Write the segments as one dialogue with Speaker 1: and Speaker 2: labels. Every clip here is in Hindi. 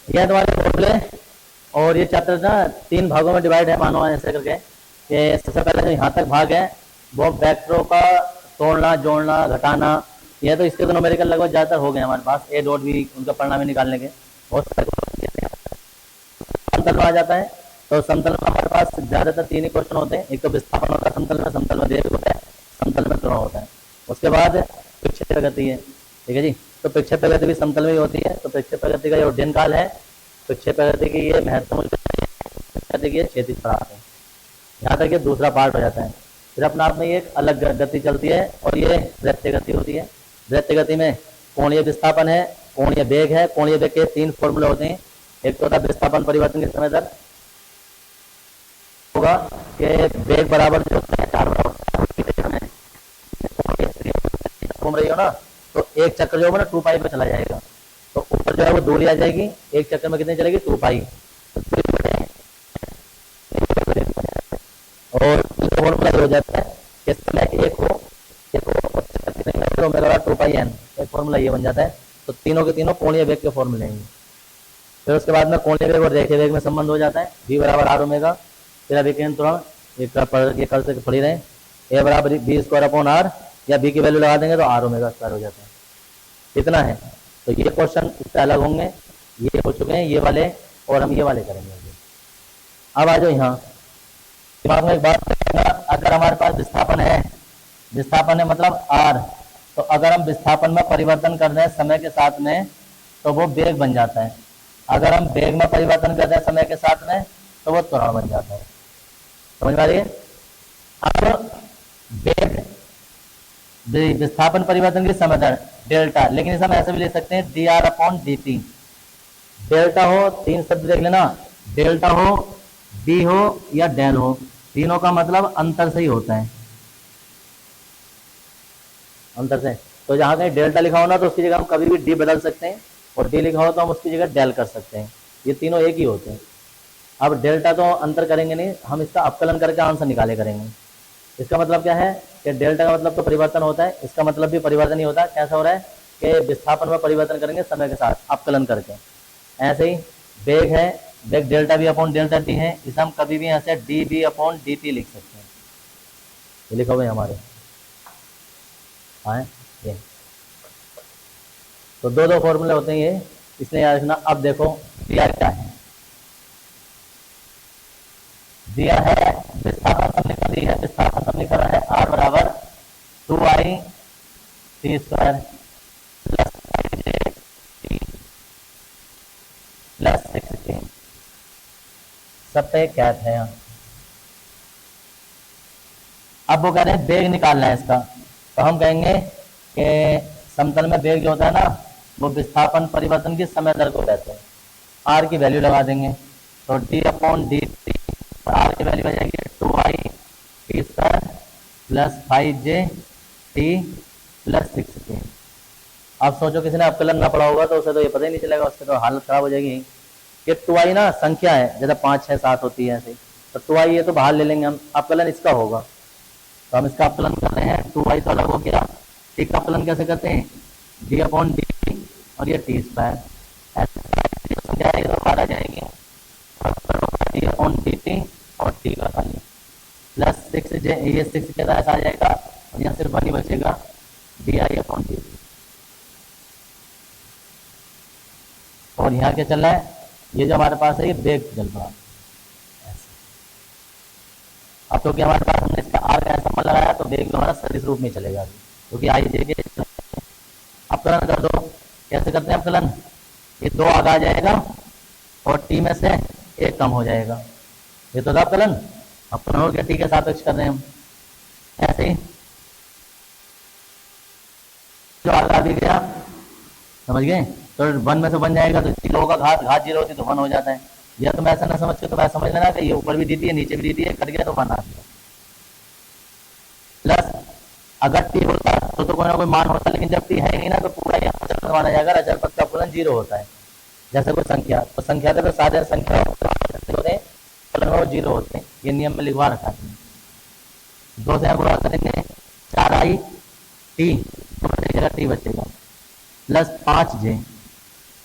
Speaker 1: ये तुम्हारे फॉर्मूले। और ये चैप्टर ना 3 भागों में डिवाइड है, मानो ऐसे करके कि सबसे पहले जो यहाँ तक भाग है वो वेक्टरों का तोड़ना, जोड़ना, घटाना। ये तो इसके तो न्यूमेरिकल लगभग ज़्यादातर हो गए हमारे पास, ए डॉट भी उनका परिणाम ही निकालने के बहुत सारे। समतल में आ जाता है तो समतल में हमारे पास ज़्यादातर 3 ही क्वेश्चन होते हैं। एक तो विस्थापन होता है समतल में, समतल में वेग होता है, समतल में त्वरण होता है। उसके बाद प्रक्षेप गति है, ठीक है जी। तो प्रक्षेप गति भी समतल में ही होती है। तो प्रक्षेप गति का ये अध्ययन काल है, प्रक्षेप गति की ये महत्वपूर्ण गति की क्षैतिज पदार्थ है। यहाँ तक ये दूसरा पार्ट हो जाता है। फिर अपने आप में ये एक अलग गति चलती है और ये वृत्तीय गति होती है। वृत्तीय गति में कोणीय विस्थापन है, कोणीय वेग है। कोणीय वेग के 3 फॉर्मूले होते हैं। एक तो होता है विस्थापन परिवर्तन के समय दर होगा कि वेग बराबर जो होता है 4 घूम रही हो ना, तो एक चक्कर जो होगा ना 2 पाई पे चला जाएगा। तो ऊपर जो है वो दूरी आ जाएगी, एक चक्कर में कितनी चलेगी 2 पाई। और फॉर्मूला हो जाता है कि समय एक हो 2 पाई n, एक फॉर्मूला ये बन जाता है। तो तीनों के तीनों कोणीय वेग के फॉर्मूले हैं। फिर उसके बाद में कोणीय वेग और रेखीय वेग में संबंध हो जाता है, v बराबर r ओमेगा। फिर अभी तुरंत ये कल से पढ़ी रहे, a बराबर b स्क्वायर अपॉन r, या b की वैल्यू लगा देंगे तो r ओमेगा स्क्वायर हो जाता है। इतना है। तो ये क्वेश्चन इससे अलग होंगे, ये हो चुके हैं ये वाले, और हम ये वाले करेंगे। अब आ जाओ यहाँ दिमाग में एक बात, अगर हमारे पास विस्थापन है मतलब r, तो अगर हम विस्थापन में परिवर्तन कर रहे हैं समय के साथ में तो वो वेग बन जाता है। अगर हम वेग में परिवर्तन कर रहे हैं समय के साथ में तो वो त्वरण बन जाता है। समझ पा रही है? अब वेग विस्थापन परिवर्तन की समय दर डेल्टा, लेकिन इसे हम ऐसे भी ले सकते हैं dr अपॉन dt। डेल्टा हो, 3 शब्द देख लेना, डेल्टा हो, b हो या डेल हो, तीनों का मतलब अंतर से ही होता है, अंतर से। तो जहां कहीं डेल्टा लिखा हो ना तो उसकी जगह हम कभी भी डी बदल सकते हैं, और डी लिखा हो तो हम उसकी जगह डेल कर सकते हैं। ये तीनों एक ही होते हैं। अब डेल्टा तो अंतर करेंगे नहीं, हम इसका अपकलन करके आंसर निकाले करेंगे। इसका मतलब क्या है कि डेल्टा का मतलब तो परिवर्तन होता है, इसका मतलब भी परिवर्तन ही होता है। कैसा हो रहा है कि विस्थापन में परिवर्तन करेंगे समय के साथ अपकलन करके। ऐसे ही वेग है, वेग delta V upon delta T है, इसे हम कभी भी ऐसे D B upon D T लिख सकते हैं। ये लिखा हुआ है हमारे, हाँ ये तो 2 फॉर्मूले होते हैं ये, इसलिए याद रखना। अब देखो दिया क्या है, दिया है विस्थापन समीकरण, दी है विस्थापन समीकरण है r बराबर 2i t square plus 5j plus 6t। सब पे कैट है यहाँ। अब वो कह रहे हैं वेग निकालना है इसका, तो हम कहेंगे कि समतल में वेग जो होता है ना वो विस्थापन परिवर्तन की समय दर को कहते हैं। r की वैल्यू लगा देंगे तो d upon D T, r की वैल्यू आ जाएगी 2i t square plus 5j t plus 6t। अब सोचो किसी ने अपकलन ना पड़ा होगा तो उसे तो ये पता ही नहीं चलेगा, उससे तो हालत खराब हो जाएगी। ये 2i ना संख्या है, जैसे 5 6 7 होती है ऐसे, तो 2i ये तो बाहर ले लेंगे हम, अपकलन इसका होगा। तो हम इसका अपकलन कर रहे हैं, 2i तो अलग हो गया, टी का अपकलन कैसे करते हैं डी अपॉन डी और ये टी स्क्वायर, संख्या है तो बाहर आ जाएगी, डी अपॉन डी टी और टी का वैल्यू प्लस 6j, ये 6 के साथ आ जाएगा और यहाँ सिर्फ 1 ही बचेगा D I upon D T. और यहाँ क्या चल रहा है, ये जो हमारे पास है ये वेग चल रहा है। अब तो क्या हमारे पास हमने इसका आर का ऐसा लगाया तो वेग जो हमारा सदिश रूप में चलेगा, क्योंकि आई जे अपकलन कर दो। कैसे करते हैं अपकलन, ये 2 आगे आ जाएगा और टी में से 1 कम हो जाएगा, ये तो था अपकलन। अपकलन हो गया, टी के सापेक्ष कर रहे हैं हम। ऐसे ही जो आगे भी गया, समझ गए, तो 1 में से 1 जाएगा तो 0 होगा, घात 0 होती तो 1 हो जाता है। या तुम ऐसा ना समझ के तो समझ लेना कि ये ऊपर भी डी टी है नीचे भी डी टी है, कट गया तो 1 आ गया। प्लस अगर टी होता तो कोई ना कोई मान होता, लेकिन जब टी है नहीं ना तो पूरा यहाँ चक्र माना जाएगा, अचर पद का फलन 0 होता है। जैसे कोई संख्या, तो संख्या तो साधारण संख्या होते हैं, फलन 0 होते हैं, ये नियम में लिखवा रखा है। 2 से गुणा करेंगे 4i टी, तो बचेगा टी बचेगा, प्लस 5 जे,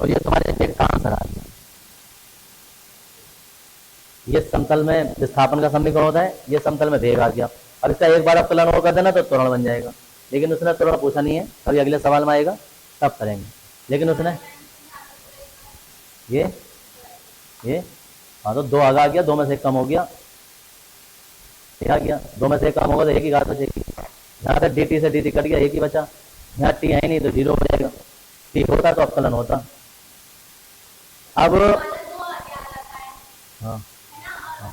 Speaker 1: और ये तुम्हारे वेग का आंसर आ गया। ये समतल में विस्थापन का समीकरण होता है, ये समतल में वेग आ गया। अब इसका एक बार अवकलन और कर देना तो त्वरण बन जाएगा, लेकिन उसने त्वरण पूछा नहीं है, अभी अगले सवाल में आएगा तब करेंगे। लेकिन उसने ये हाँ, तो 2 आगे आ गया, 2 में से 1 कम हो गया, ये आ गया, 2 में से 1 कम होगा तो 1 ही घात बचेगी। यहाँ से dt से dt कट गया, 1 ही बचा। यहाँ t है नहीं तो 0 हो जाएगा, t होता तो अवकलन होता। अब हाँ हाँ,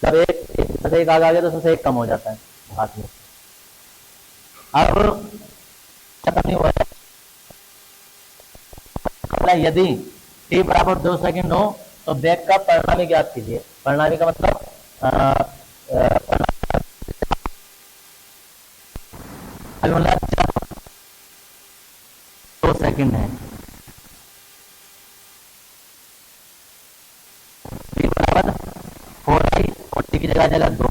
Speaker 1: जब एक से 1 आगे आ गया तो उसमें से 1 कम हो जाता है घात में। अब खत्म नहीं हुआ है, यदि t बराबर 2 सेकंड हो तो वेग का परिणामी ज्ञात कीजिए। परिणामी का मतलब अभी मतलब 2 सेकंड है, t बराबर 4i और t की जगह आ जाएगा 2,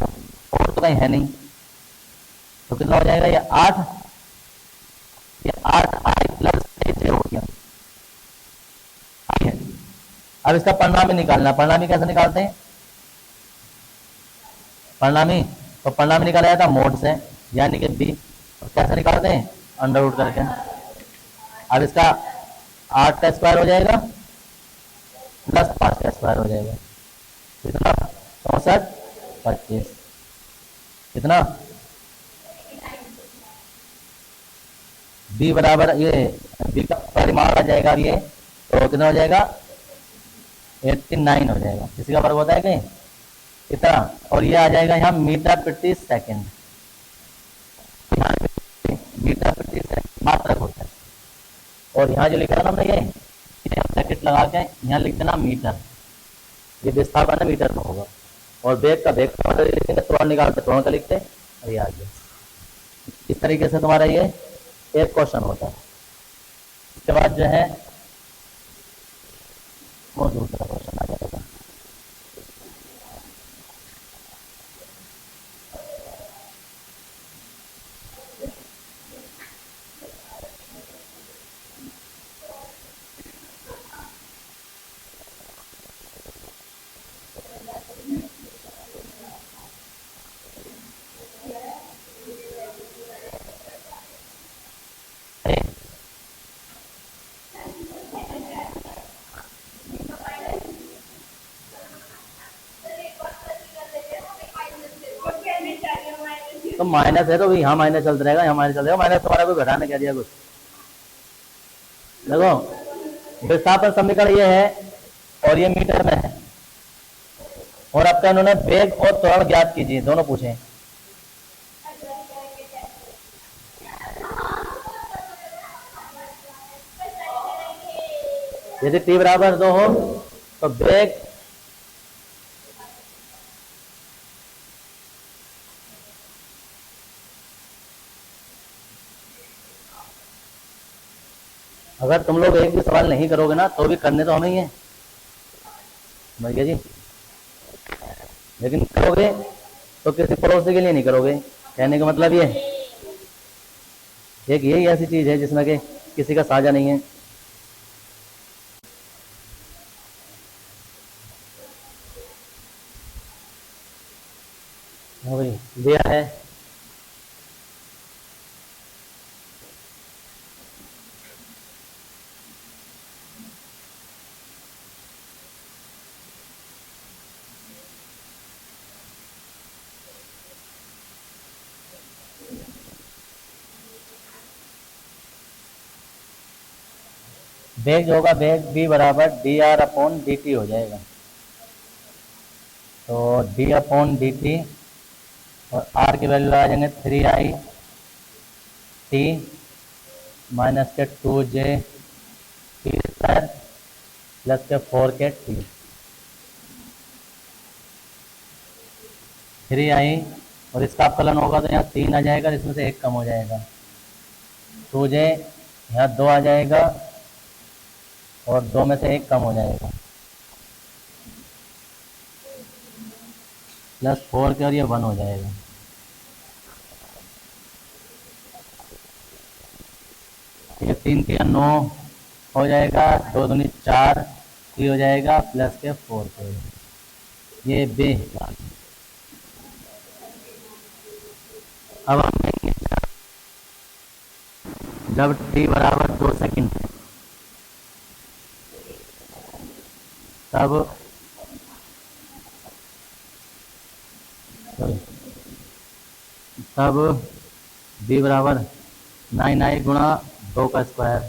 Speaker 1: और तो कहीं है नहीं, तो कितना हो जाएगा, ये 8, ये 8i प्लस 1 हो गया। अब इसका परिणामी निकालना, परिणामी कैसे निकालते हैं, परिणामी तो परिणामी निकाला जाता है मोड से, यानी कि b, कैसे निकालते हैं, अंडर रूट करके। अब इसका 8 का स्क्वायर हो जाएगा प्लस 5 का स्क्वायर हो जाएगा, कितना 64 25, कितना b बराबर ये b का परिमाण आ जाएगा, ये तो कितना हो जाएगा 89 हो जाएगा। किसी का वर्ग होता है कहीं इतना, और ये आ जाएगा यहाँ मीटर प्रति सेकंड, मीटर प्रति सेकंड मात्रक होता है। और यहाँ जो लिखा है ना हमने ये ब्रैकेट लगा के यहाँ लिख देना मीटर, ये विस्थापन है मीटर में होगा, और वेग का वेग का लिखेंगे, त्वरण निकालते त्वरण का लिखते, और ये आ गया। इस तरीके से तुम्हारा ये एक क्वेश्चन होता है। इसके बाद जो है वो दूसरा क्वेश्चन आ जाएगा। तो माइनस है तो भी यहाँ माइनस चलता रहेगा, यहाँ माइनस चल रहेगा, माइनस तुम्हारा कोई घटाने क्या दिया कुछ। देखो विस्थापन समीकरण ये है और ये मीटर में है, और अब तक इन्होंने वेग और त्वरण ज्ञात कीजिए, दोनों पूछे। यदि t बराबर 2 हो तो वेग अगर तुम लोग एक भी सवाल नहीं करोगे ना तो भी करने तो हमें ही है, समझ गए जी। लेकिन करोगे तो किसी पड़ोसी के लिए नहीं करोगे, कहने का मतलब ये एक यही ऐसी चीज है जिसमें कि किसी का साझा नहीं है। दिया है वेग जो होगा वेग v बराबर D R upon D T हो जाएगा, तो d अपॉन डी टी और r की वैल्यू आ जाएंगे 3i t माइनस के 2j t स्क्वायर प्लस के 4k t, 3i और इसका अवकलन होगा तो यहाँ 3 आ जाएगा, इसमें से 1 कम हो जाएगा, 2j यहाँ 2 आ जाएगा और 2 में से 1 कम हो जाएगा, प्लस 4 के और ये 1 हो जाएगा। तीन के 9 हो जाएगा, 2 दूनी 4 3 हो जाएगा, प्लस के 4 के ये बे। अब हम देखेंगे जब t बराबर 2 सेकंड है तब तब b बराबर 9i गुणा 2 का स्क्वायर,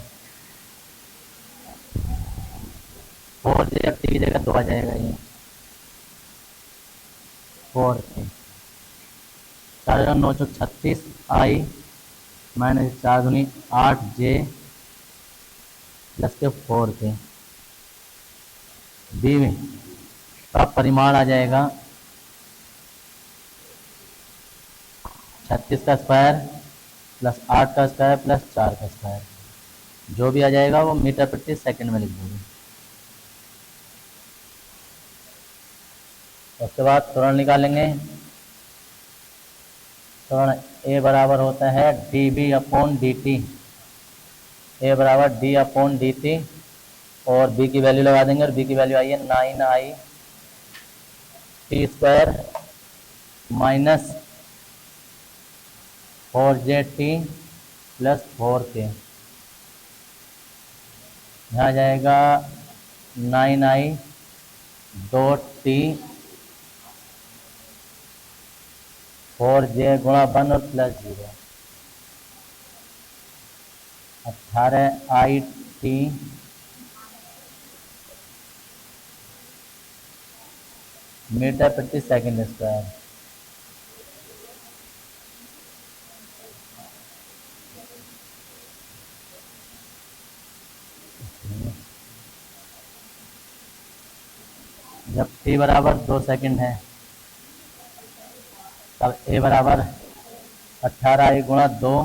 Speaker 1: 4 जगह t की जगह 2 आ जाएगा, ये 4 के 4×9 i माइनस 4 दूनी 8j प्लस के 4 के बी में का परिमाण आ जाएगा 36 का स्क्वायर प्लस 8 का स्क्वायर प्लस 4 का स्क्वायर, जो भी आ जाएगा वो मीटर प्रति सेकंड में लिख देंगे। उसके बाद त्वरण निकालेंगे। त्वरण A बराबर होता है dB/dt, A बराबर d/dt और B की वैल्यू लगा देंगे और B की वैल्यू आई है 9i t square minus 4j t plus 4k, यहाँ जाएगा 9i डॉट t 4j गुणा 1 और प्लस 0, 18i t मीटर प्रति सेकंड स्क्वायर। जब t बराबर 2 सेकंड है तब a बराबर 18i गुणा 2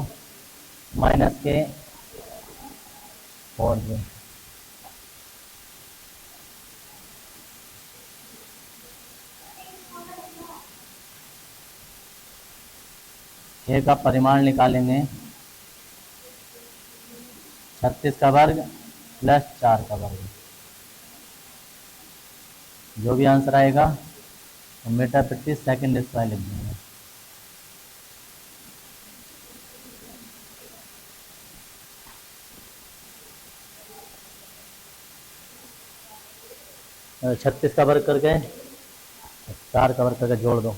Speaker 1: माइनस के 4j, a का परिमाण निकालेंगे 36 का वर्ग प्लस 4 का वर्ग, जो भी आंसर आएगा तो मीटर प्रति सेकंड स्क्वायर लिख देंगे। और 36 का वर्ग करके 4 का वर्ग करके जोड़ दो।